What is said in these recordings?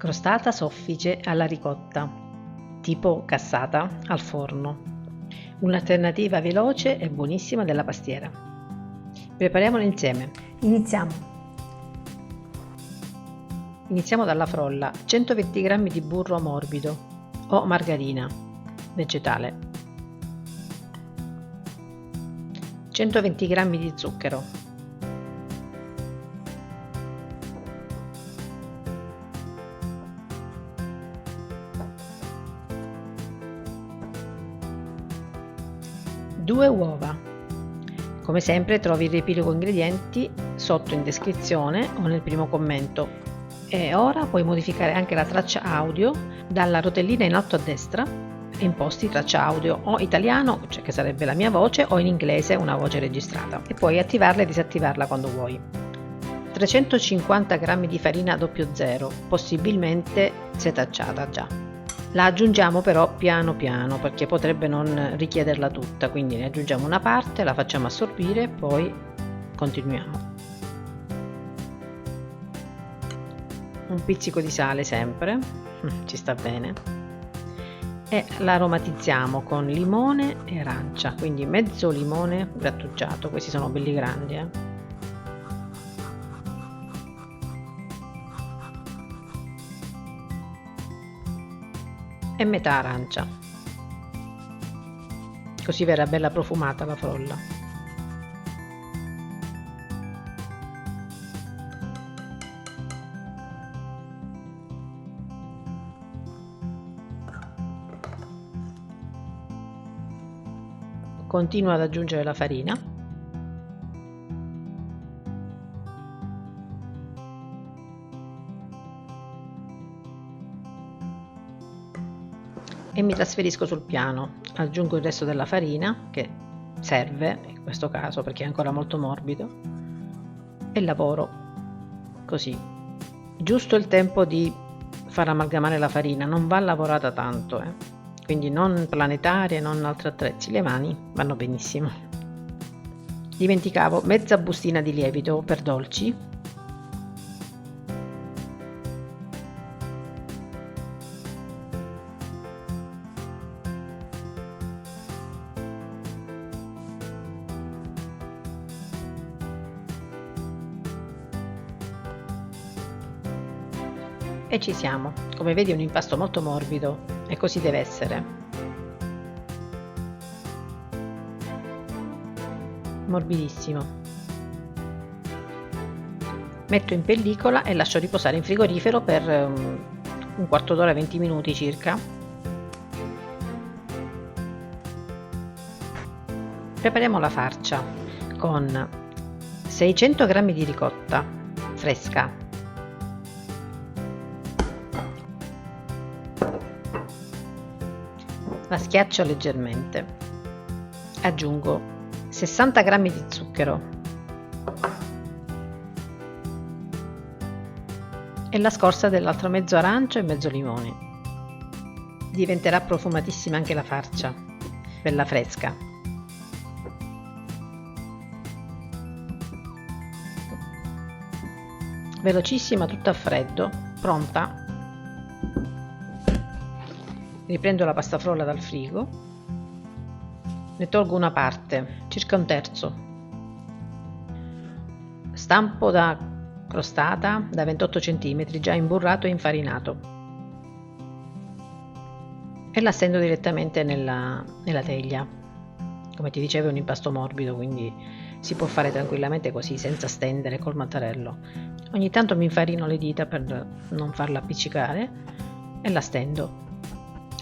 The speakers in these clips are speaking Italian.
Crostata soffice alla ricotta, tipo cassata al forno. Un'alternativa veloce e buonissima della pastiera. Prepariamola insieme. Iniziamo dalla frolla. 120 g di burro morbido o margarina vegetale, 120 g di zucchero, 2 uova. Come sempre trovi il riepilogo ingredienti sotto in descrizione o nel primo commento. E ora puoi modificare anche la traccia audio dalla rotellina in alto a destra e imposti traccia audio o italiano, cioè che sarebbe la mia voce, o in inglese una voce registrata, e puoi attivarla e disattivarla quando vuoi. 350 g di farina 00, possibilmente setacciata già. La aggiungiamo però piano piano perché potrebbe non richiederla tutta, quindi ne aggiungiamo una parte, la facciamo assorbire e poi continuiamo. Un pizzico di sale sempre, ci sta bene, e la aromatizziamo con limone e arancia, quindi mezzo limone grattugiato, questi sono belli grandi. E metà arancia, così verrà bella profumata la frolla. Continuo ad aggiungere la farina e mi trasferisco sul piano. Aggiungo il resto della farina, che serve in questo caso perché è ancora molto morbido, e lavoro così, giusto il tempo di far amalgamare la farina, non va lavorata tanto, quindi non planetarie, non altri attrezzi, le mani vanno benissimo. Dimenticavo mezza bustina di lievito per dolci, e ci siamo. Come vedi è un impasto molto morbido e così deve essere. Morbidissimo. Metto in pellicola e lascio riposare in frigorifero per un quarto d'ora, 20 minuti circa. Prepariamo la farcia con 600 g di ricotta fresca, la schiaccio leggermente, aggiungo 60 g di zucchero e la scorza dell'altro mezzo arancio e mezzo limone. Diventerà profumatissima anche la farcia, bella fresca. Velocissima, tutta a freddo, pronta. Riprendo la pasta frolla dal frigo, ne tolgo una parte, circa un terzo, stampo da crostata da 28 cm già imburrato e infarinato e la stendo direttamente nella teglia. Come ti dicevo è un impasto morbido, quindi si può fare tranquillamente così senza stendere col mattarello. Ogni tanto mi infarino le dita per non farla appiccicare e la stendo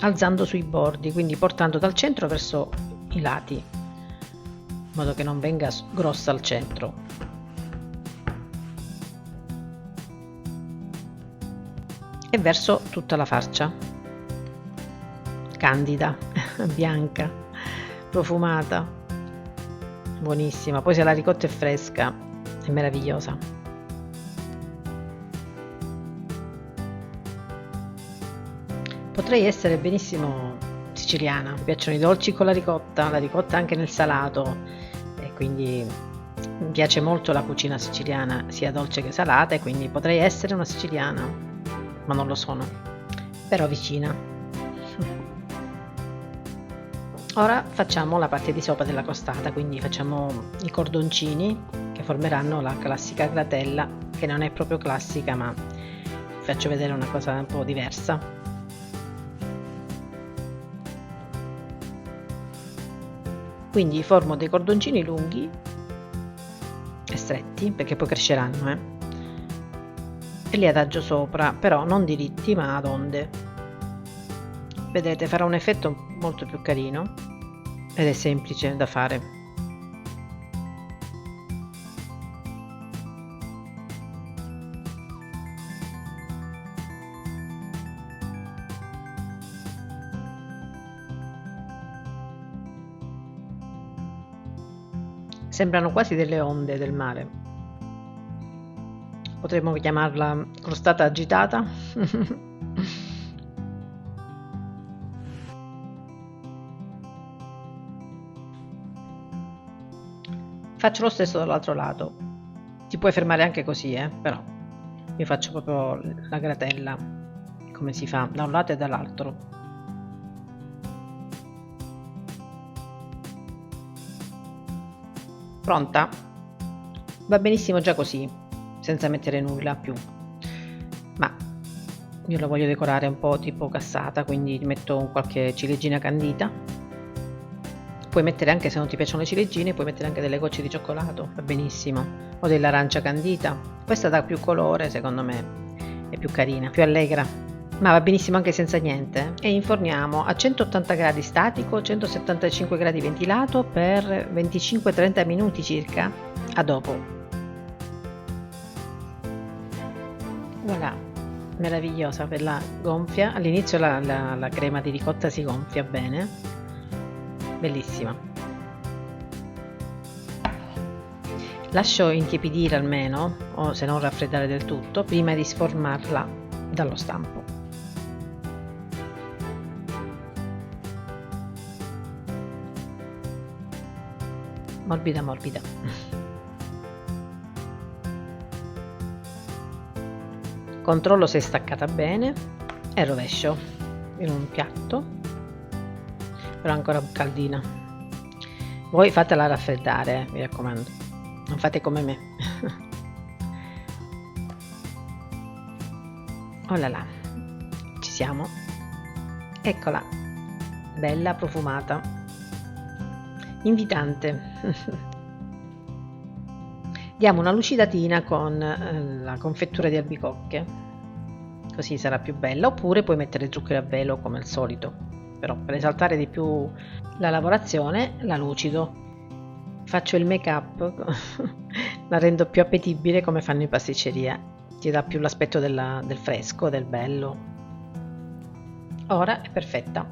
alzando sui bordi, quindi portando dal centro verso i lati, in modo che non venga grossa al centro. E verso tutta la farcia, candida, bianca, profumata, buonissima. Poi se la ricotta è fresca è meravigliosa. Potrei essere benissimo siciliana, mi piacciono i dolci con la ricotta anche nel salato, e quindi mi piace molto la cucina siciliana, sia dolce che salata, e quindi potrei essere una siciliana. ma non lo sono, però vicina. Ora facciamo la parte di sopra della crostata, quindi facciamo i cordoncini che formeranno la classica gratella, che non è proprio classica, ma vi faccio vedere una cosa un po' diversa. Quindi formo dei cordoncini lunghi e stretti, perché poi cresceranno, e li adagio sopra, però non diritti ma ad onde. Vedete, farà un effetto molto più carino ed è semplice da fare. Sembrano quasi delle onde del mare. Potremmo chiamarla crostata agitata. Faccio lo stesso dall'altro lato. Ti puoi fermare anche così, però io faccio proprio la gratella come si fa da un lato e dall'altro. Pronta? Va benissimo già così, senza mettere nulla più, ma io la voglio decorare un po' tipo cassata, quindi metto qualche ciliegina candita. Puoi mettere, anche se non ti piacciono le ciliegine, puoi mettere anche delle gocce di cioccolato, va benissimo, o dell'arancia candita. Questa dà più colore, secondo me è più carina, più allegra, ma va benissimo anche senza niente. E inforniamo a 180 gradi statico, 175 gradi ventilato per 25-30 minuti circa. A dopo. Voilà, meravigliosa, bella gonfia. All'inizio la crema di ricotta si gonfia bene, bellissima. Lascio intiepidire almeno, o se non raffreddare del tutto, prima di sformarla dallo stampo. Morbida morbida. Controllo se è staccata bene e rovescio in un piatto, però ancora caldina. Voi fatela raffreddare, mi raccomando, non fate come me. Oh là là, ci siamo. Eccola, bella profumata, invitante. Diamo una lucidatina con la confettura di albicocche, così sarà più bella, oppure puoi mettere zucchero a velo come al solito. Però per esaltare di più la lavorazione la lucido. Faccio il make up, la rendo più appetibile come fanno in pasticceria, ti dà più l'aspetto del fresco, del bello. Ora è perfetta,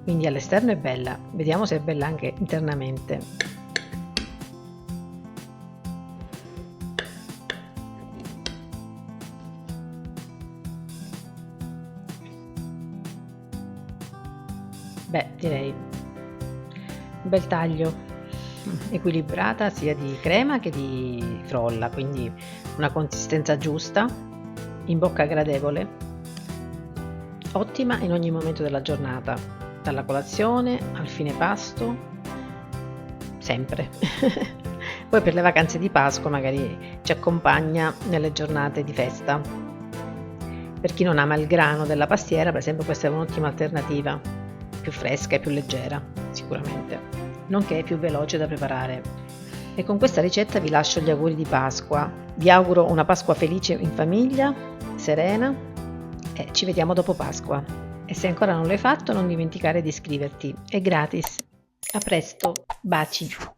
quindi all'esterno è bella, vediamo se è bella anche internamente. Beh, direi un bel taglio, equilibrata sia di crema che di frolla, quindi una consistenza giusta, in bocca gradevole, ottima in ogni momento della giornata, dalla colazione al fine pasto, sempre. Poi per le vacanze di Pasqua magari ci accompagna nelle giornate di festa. Per chi non ama il grano della pastiera, per esempio, questa è un'ottima alternativa, più fresca e più leggera sicuramente, nonché più veloce da preparare. E con questa ricetta vi lascio gli auguri di Pasqua. Vi auguro una Pasqua felice in famiglia, serena, e ci vediamo dopo Pasqua. E se ancora non l'hai fatto, non dimenticare di iscriverti, è gratis. A presto, baci!